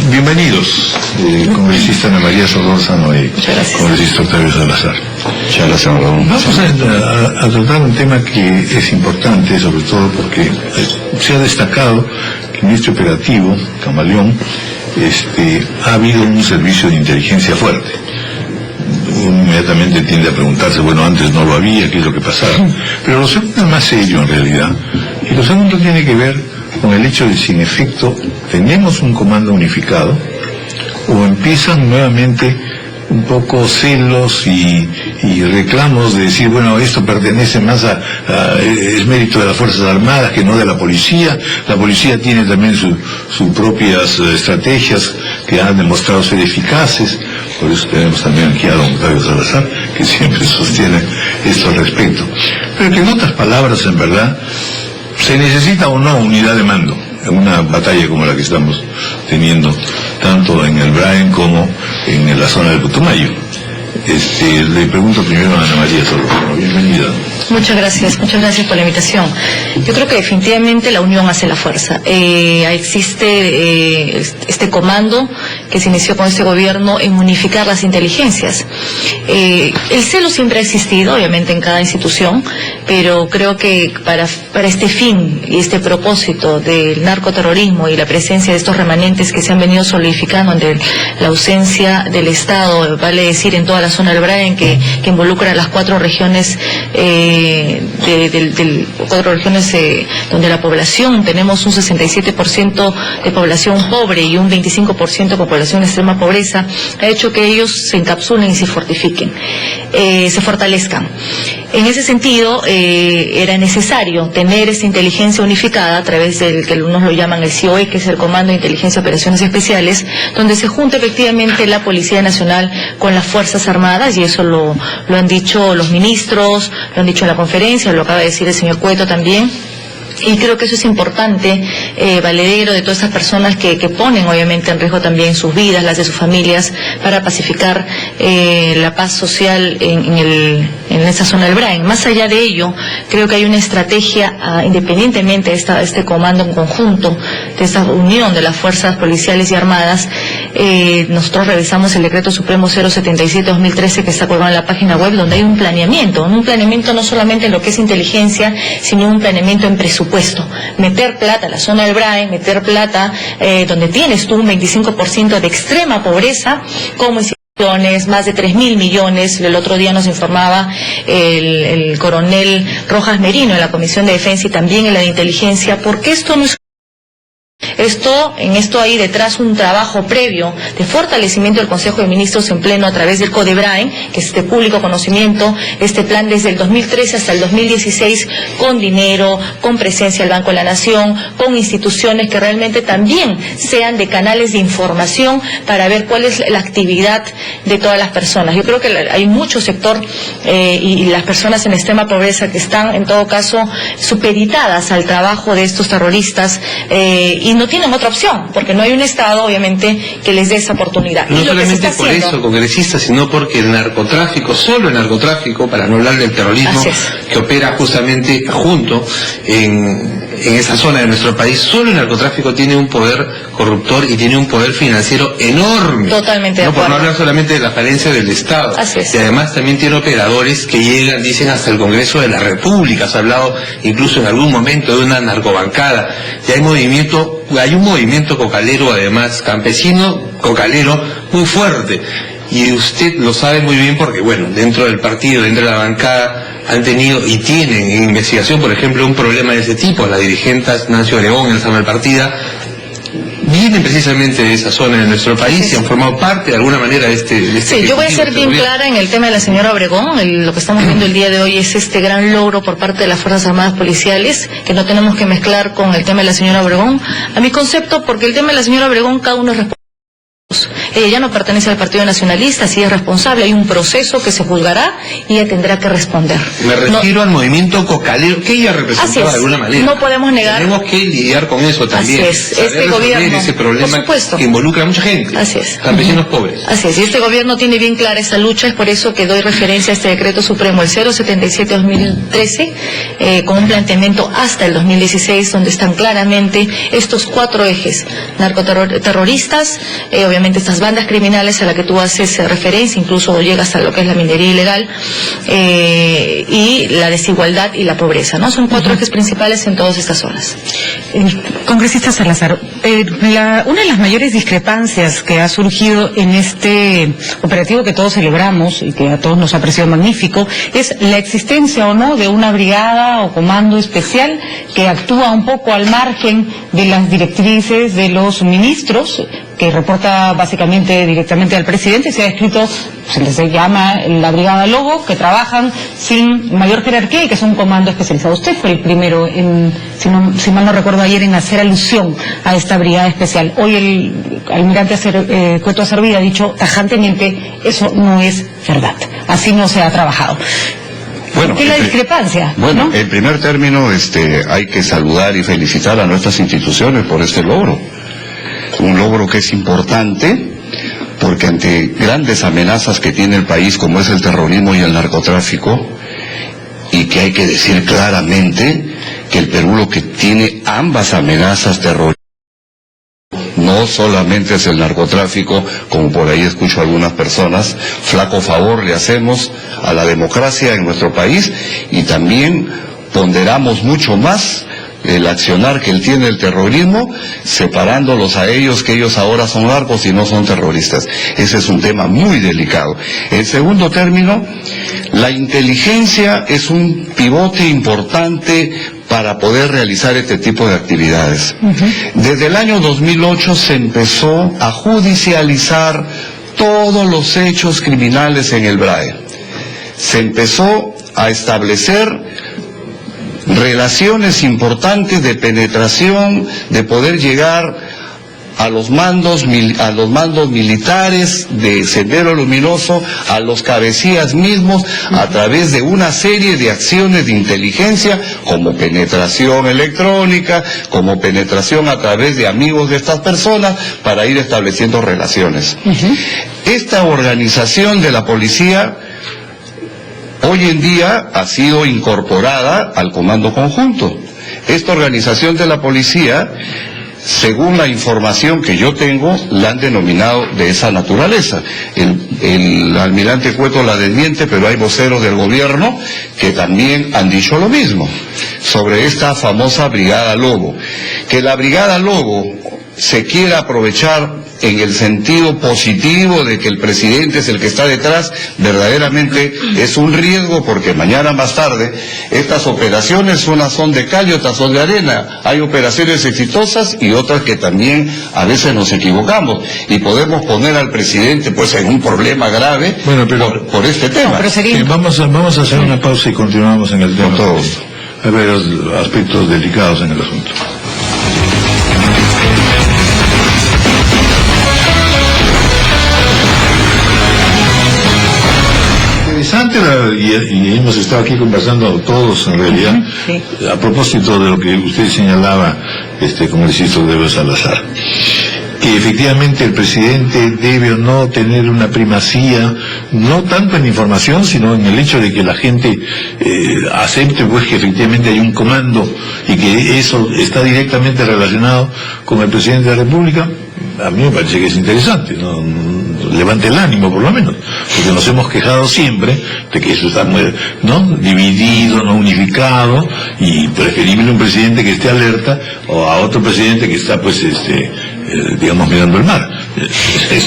bienvenidos, congresista Ana María Solórzano y congresista Octavio Salazar. Muchas gracias, Raúl. Vamos a tratar un tema que es importante, sobre todo porque se ha destacado que en este operativo, Camaleón, ha habido un servicio de inteligencia fuerte. Uno inmediatamente tiende a preguntarse, bueno, antes no lo había, ¿qué es lo que pasaba? Pero lo segundo es más serio en realidad, y lo segundo tiene que ver con el hecho de si en efecto tenemos un comando unificado o empiezan nuevamente un poco celos y reclamos de decir, bueno, esto pertenece más es mérito de las Fuerzas Armadas que no de la policía. La policía tiene también sus propias estrategias que han demostrado ser eficaces. Por eso tenemos también aquí a don Octavio Salazar, que siempre sostiene esto al respecto. Pero que en otras palabras, en verdad, ¿se necesita o no unidad de mando en una batalla como la que estamos teniendo, tanto en el Brain como en la zona del Putumayo? Le pregunto primero a Ana María Solórzano. Bienvenida. Muchas gracias por la invitación. Yo creo que definitivamente la unión hace la fuerza. Existe este comando que se inició con este gobierno en unificar las inteligencias. El celo siempre ha existido, obviamente, en cada institución, pero creo que para este fin y este propósito del narcoterrorismo y la presencia de estos remanentes que se han venido solidificando ante la ausencia del Estado, vale decir, en toda la zona del Brain, que involucra a las 4 regiones donde la población, tenemos un 67% de población pobre y un 25% de población de extrema pobreza, ha hecho que ellos se encapsulen y se fortifiquen, se fortalezcan. En ese sentido, era necesario tener esta inteligencia unificada a través del que algunos lo llaman el CIOE, que es el Comando de Inteligencia y Operaciones Especiales, donde se junta efectivamente la Policía Nacional con las Fuerzas Armadas, y eso lo han dicho los ministros, lo han dicho en la conferencia, lo acaba de decir el señor Cueto también. Y creo que eso es importante, valedero de todas estas personas que ponen obviamente en riesgo también sus vidas, las de sus familias, para pacificar la paz social en esa zona del Brain. Más allá de ello, creo que hay una estrategia, independientemente de este comando en conjunto, de esta unión de las fuerzas policiales y armadas. Nosotros revisamos el decreto supremo 077-2013 que está colgado en la página web, donde hay un planeamiento no solamente en lo que es inteligencia, sino un planeamiento en presupuesto. Meter plata a la zona del Brain, meter plata donde tienes tú un 25% de extrema pobreza, como más de 3.000 millones. El otro día nos informaba el coronel Rojas Merino en la Comisión de Defensa y también en la de Inteligencia, porque esto no es... En esto hay detrás un trabajo previo de fortalecimiento del Consejo de Ministros en pleno a través del CODEBRAEN, que es de público conocimiento, este plan desde el 2013 hasta el 2016, con dinero, con presencia del Banco de la Nación, con instituciones que realmente también sean de canales de información para ver cuál es la actividad de todas las personas. Yo creo que hay mucho sector y las personas en extrema pobreza que están en todo caso supeditadas al trabajo de estos terroristas y no tienen otra opción, porque no hay un Estado, obviamente, que les dé esa oportunidad. No solamente por eso, congresista, sino porque el narcotráfico, solo el narcotráfico, para no hablar del terrorismo, que opera justamente junto en esa zona de nuestro país, solo el narcotráfico tiene un poder corruptor y tiene un poder financiero enorme. Totalmente de acuerdo. Por no hablar solamente de la falencia del Estado. Y además también tiene operadores que llegan, dicen, hasta el Congreso de la República. Se ha hablado incluso en algún momento de una narcobancada. Y hay un movimiento cocalero, además, campesino, cocalero, muy fuerte. Y usted lo sabe muy bien porque, bueno, dentro del partido, dentro de la bancada, han tenido y tienen en investigación, por ejemplo, un problema de ese tipo. La dirigente Nancy Obregón y Elsa Malpartida vienen precisamente de esa zona de nuestro país y han formado parte de alguna manera de este Sí, yo voy a ser bien clara en el tema de la señora Obregón. Lo que estamos viendo el día de hoy es este gran logro por parte de las Fuerzas Armadas Policiales, que no tenemos que mezclar con el tema de la señora Obregón. A mi concepto, porque el tema de la señora Obregón, cada uno es responsable. Ella ya no pertenece al Partido Nacionalista, sí es responsable, hay un proceso que se juzgará y ella tendrá que responder. Me refiero al movimiento cocalero que ella representaba de alguna manera. No podemos negar. Tenemos que lidiar con eso también. Así es. Este gobierno, ese problema, por supuesto, que involucra a mucha gente. Así es. Campesinos pobres. Así es. Y este gobierno tiene bien clara esa lucha, es por eso que doy referencia a este decreto supremo, el 077-2013, con un planteamiento hasta el 2016, donde están claramente estos 4 ejes: narcoterroristas, obviamente estas bandas criminales a las que tú haces referencia, incluso llegas a lo que es la minería ilegal, y la desigualdad y la pobreza, ¿no? Son 4 ejes principales en todas estas zonas. Congresista Salazar, una de las mayores discrepancias que ha surgido en este operativo que todos celebramos y que a todos nos ha parecido magnífico es la existencia o no de una brigada o comando especial que actúa un poco al margen de las directrices de los ministros, que reporta básicamente directamente al presidente. Se ha escrito, se les llama la Brigada Lobo, que trabajan sin mayor jerarquía y que son un comando especializado. Usted fue el primero, si mal no recuerdo, ayer en hacer alusión a esta brigada especial. Hoy el almirante Cueto Acervida ha dicho tajantemente, eso no es verdad, así no se ha trabajado. Bueno, ¿Qué es la discrepancia? Bueno, ¿no? en primer término, hay que saludar y felicitar a nuestras instituciones por este logro. Un logro que es importante porque ante grandes amenazas que tiene el país, como es el terrorismo y el narcotráfico, y que hay que decir claramente que el Perú lo que tiene ambas amenazas terroristas, no solamente es el narcotráfico, como por ahí escucho a algunas personas, flaco favor le hacemos a la democracia en nuestro país, y también ponderamos mucho más el accionar que él tiene el terrorismo, separándolos a ellos, que ellos ahora son narcos y no son terroristas. Ese es un tema muy delicado. En segundo término, la inteligencia es un pivote importante para poder realizar este tipo de actividades. Desde el año 2008 se empezó a judicializar todos los hechos criminales en el BRAE. Se empezó a establecer relaciones importantes de penetración, de poder llegar a los mandos militares de Sendero Luminoso, a los cabecillas mismos, a través de una serie de acciones de inteligencia, como penetración electrónica, como penetración a través de amigos de estas personas, para ir estableciendo relaciones. Esta organización de la policía hoy en día ha sido incorporada al Comando Conjunto. Esta organización de la policía, según la información que yo tengo, la han denominado de esa naturaleza. El almirante Cueto la desmiente, pero hay voceros del gobierno que también han dicho lo mismo sobre esta famosa Brigada Lobo. Que la Brigada Lobo se quiera aprovechar en el sentido positivo de que el presidente es el que está detrás, verdaderamente es un riesgo, porque mañana más tarde estas operaciones, unas son de cal y otras son de arena. Hay operaciones exitosas y otras que también a veces nos equivocamos, y podemos poner al presidente pues en un problema grave, bueno, pero, por este tema. Vamos a hacer una pausa y continuamos en el tema. Hay varios aspectos delicados en el asunto. Interesante, y hemos estado aquí conversando todos en realidad, a propósito de lo que usted señalaba, congresista Eudebio Salazar, que efectivamente el presidente debe o no tener una primacía, no tanto en información, sino en el hecho de que la gente acepte pues que efectivamente hay un comando y que eso está directamente relacionado con el presidente de la República. A mí me parece que es interesante, ¿no? Levante el ánimo por lo menos, porque nos hemos quejado siempre de que eso está muy, ¿no?, dividido, no unificado, y preferible un presidente que esté alerta o a otro presidente que está pues digamos mirando el mar.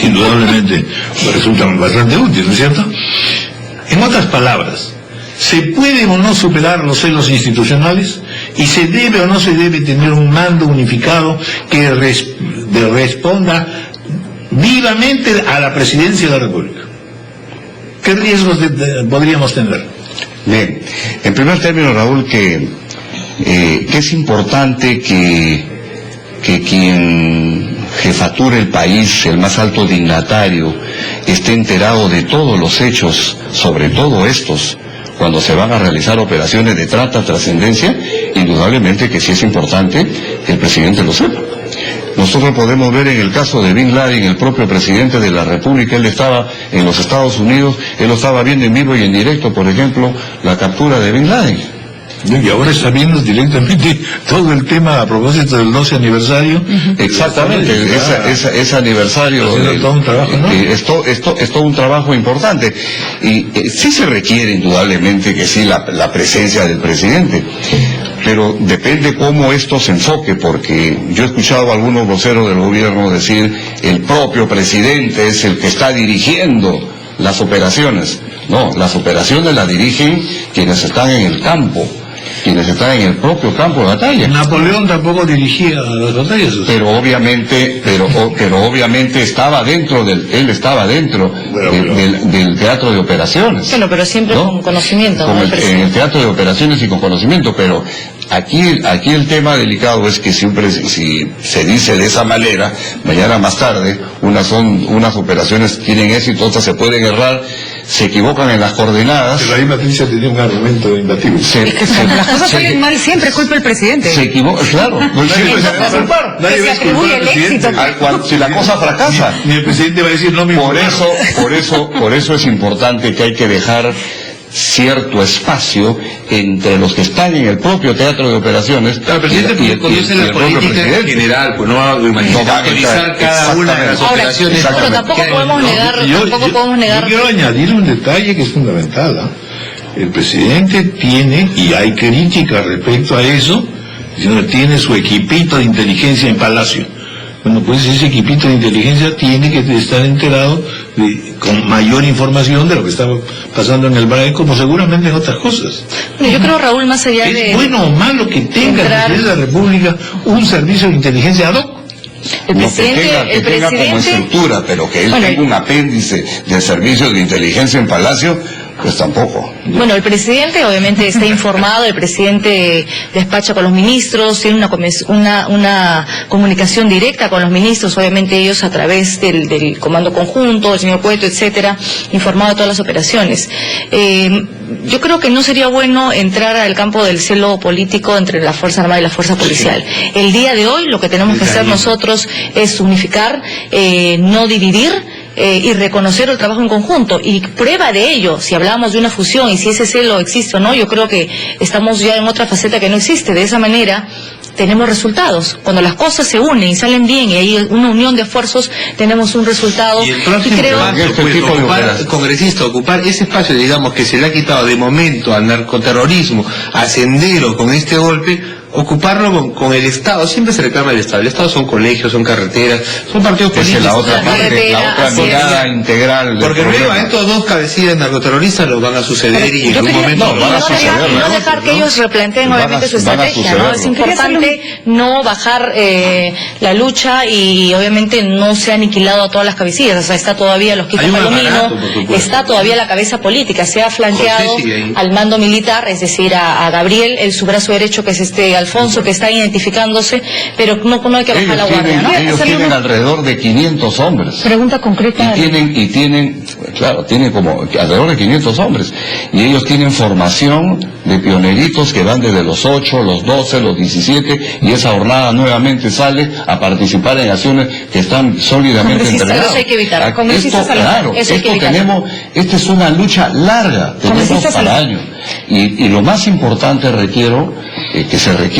Indudablemente resulta bastante útil, ¿no es cierto? En otras palabras, ¿se puede o no superar los celos institucionales? ¿Y se debe o no se debe tener un mando unificado que responda vivamente a la presidencia de la República? ¿Qué riesgos podríamos tener? Bien, en primer término, Raúl, que es importante que quien jefatura del país, el más alto dignatario, esté enterado de todos los hechos, sobre todo estos, cuando se van a realizar operaciones de trascendencia, indudablemente que sí es importante que el presidente lo sepa. Nosotros podemos ver en el caso de Bin Laden, el propio presidente de la República, él estaba en los Estados Unidos, él lo estaba viendo en vivo y en directo, por ejemplo, la captura de Bin Laden. Y ahora está viendo directamente todo el tema a propósito del 12 aniversario. Exactamente, ese aniversario todo un trabajo, ¿no? es todo un trabajo importante. Y sí se requiere indudablemente que sí la presencia del presidente, pero depende cómo esto se enfoque, porque yo he escuchado a algunos voceros del gobierno decir el propio presidente es el que está dirigiendo las operaciones. No, las operaciones las dirigen quienes están en el campo, quienes están en el propio campo de batalla. Napoleón tampoco dirigía las batallas. Pero obviamente estaba dentro del teatro de operaciones. Bueno, pero siempre ¿no? con conocimiento. ¿no? En el teatro de operaciones y con conocimiento, pero aquí el tema delicado es que siempre si se dice de esa manera, mañana más tarde, unas operaciones tienen éxito, otras se pueden errar, se equivocan en las coordenadas. Pero ahí Patricia tenía un argumento imbatible. Las cosas salen mal siempre, culpa el presidente. Se equivoca, claro. Nadie va a atribuye el éxito. Si la cosa fracasa. Ni el presidente va a decir no me importa. Por eso es importante que hay que dejar cierto espacio entre los que están en el propio teatro de operaciones. El presidente conoce la política en general, pues no va a autorizar cada una de las operaciones. Pero tampoco podemos negar, Yo quiero añadir un detalle que es fundamental, ¿eh? El presidente tiene, y hay crítica respecto a eso, diciendo que tiene su equipito de inteligencia en Palacio. Bueno, pues ese equipito de inteligencia tiene que estar enterado con mayor información de lo que está pasando en el BRAE, como seguramente en otras cosas. Yo creo, Raúl, más allá de... ¿Es bueno o malo que tenga el presidente de la República un servicio de inteligencia ad hoc? El presidente, que tenga como estructura, pero que él tenga un apéndice del servicio de inteligencia en Palacio, pues tampoco. Bueno, el presidente obviamente está informado, el presidente despacha con los ministros, tiene una comunicación directa con los ministros, obviamente ellos a través del comando conjunto, el señor Cueto, etcétera, informado de todas las operaciones. Yo creo que no sería bueno entrar al campo del celo político entre la Fuerza Armada y la Fuerza Policial. El día de hoy lo que tenemos que hacer nosotros es unificar, no dividir, y reconocer el trabajo en conjunto. Y prueba de ello, si hablamos de una fusión y si ese celo existe o no, yo creo que estamos ya en otra faceta que no existe. De esa manera tenemos resultados. Cuando las cosas se unen y salen bien y hay una unión de esfuerzos, tenemos un resultado. Y el próximo congresista, ocupar ese espacio, digamos, que se le ha quitado de momento al narcoterrorismo, a Sendero con este golpe, ocuparlo con el Estado. Siempre se reclama el Estado. El Estado son colegios, son carreteras, son partidos políticos. Esa es la otra parte, la otra mirada integral. Porque luego a estos dos cabecillas narcoterroristas los van a suceder y en algún momento van a suceder. No dejar que ellos replanteen obviamente su estrategia, ¿no? Es importante no bajar la lucha y obviamente no se ha aniquilado a todas las cabecillas. O sea, está todavía los Quito Palomino, está todavía la cabeza política. Se ha flanqueado al mando militar, es decir, a Gabriel, su brazo derecho, que es Alfonso, que está identificándose, pero no hay que bajar la guardia, ¿no? Ellos tienen alrededor de 500 hombres. Pregunta concreta. Tienen como alrededor de 500 hombres. Y ellos tienen formación de pioneritos que van desde los 8, los 12, los 17, y esa jornada nuevamente sale a participar en acciones que están sólidamente entregadas. Eso hay que evitar. Esta es una lucha larga, tenemos para años. Y lo más importante que se requiere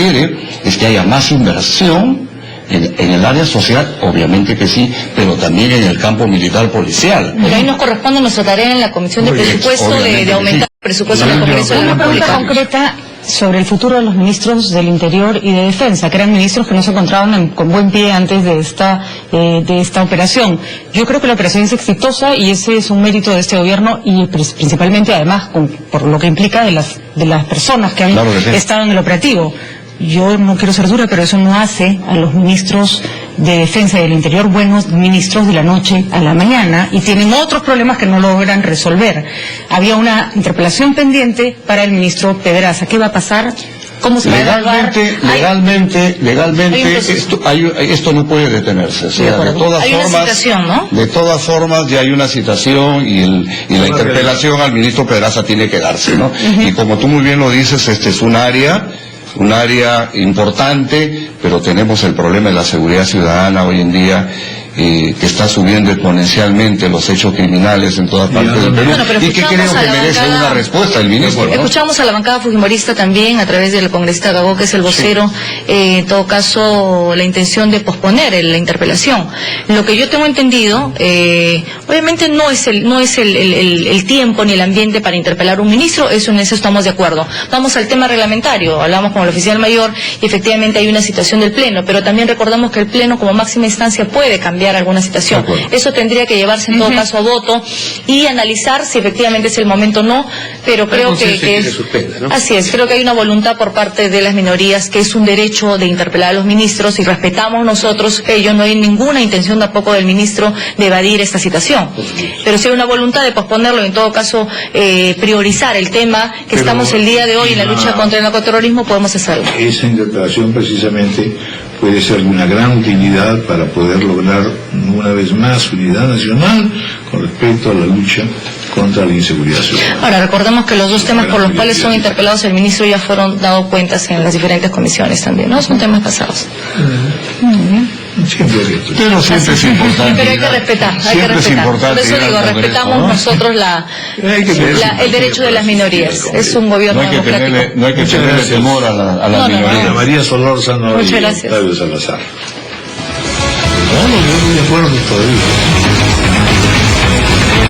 es que haya más inversión en el área social, obviamente que sí, pero también en el campo militar policial. Pero ahí nos corresponde nuestra tarea en la Comisión de Presupuesto de aumentar el presupuesto en el Congreso de la República. Una pregunta concreta sobre el futuro de los ministros del Interior y de Defensa, que eran ministros que no se encontraban con buen pie antes de esta operación. Yo creo que la operación es exitosa y ese es un mérito de este gobierno y principalmente además por lo que implica de las personas que han estado en el operativo. Yo no quiero ser dura, pero eso no hace a los ministros de Defensa y del Interior buenos ministros de la noche a la mañana y tienen otros problemas que no logran resolver. Había una interpelación pendiente para el ministro Pedraza. ¿Qué va a pasar ¿Cómo se va a evaluar? Legalmente esto no puede detenerse. O sea, de todas formas ya hay una citación y la interpelación al ministro Pedraza tiene que darse, ¿no? Y como tú muy bien lo dices, este es un área importante, pero tenemos el problema de la seguridad ciudadana hoy en día, que está subiendo exponencialmente los hechos criminales en todas partes del Perú, y que creo que merece una respuesta el ministro, ¿no? Escuchamos a la bancada fujimorista también, a través del congresista Gagó, que es el vocero, en todo caso, la intención de posponer la interpelación. Lo que yo tengo entendido, obviamente no es el tiempo ni el ambiente para interpelar a un ministro, en eso estamos de acuerdo. Vamos al tema reglamentario, hablamos con el oficial mayor, y efectivamente hay una situación del Pleno, pero también recordamos que el Pleno como máxima instancia puede cambiar alguna situación. Eso tendría que llevarse en todo caso a voto y analizar si efectivamente es el momento o no, pero creo que es, ¿no? Así es, creo que hay una voluntad por parte de las minorías, que es un derecho de interpelar a los ministros, y respetamos nosotros ellos, no hay ninguna intención tampoco del ministro de evadir esta situación, pero si hay una voluntad de posponerlo, en todo caso priorizar el tema que estamos el día de hoy en la lucha contra el narcoterrorismo, podemos hacerlo. Esa interpelación precisamente puede ser de una gran utilidad para poder lograr una vez más unidad nacional con respecto a la lucha contra la inseguridad ciudadana. Ahora, recordemos que los dos temas por los cuales son interpelados el ministro ya fueron dado cuentas en las diferentes comisiones también, ¿no? Son temas pasados. Pero siempre es importante. Pero hay que respetar, Por eso digo, respetamos nosotros el derecho de las minorías. Es un gobierno democrático. No hay que tenerle temor a la minoría. María Solórzano y Octavio Salazar. No, yo estoy de acuerdo todavía.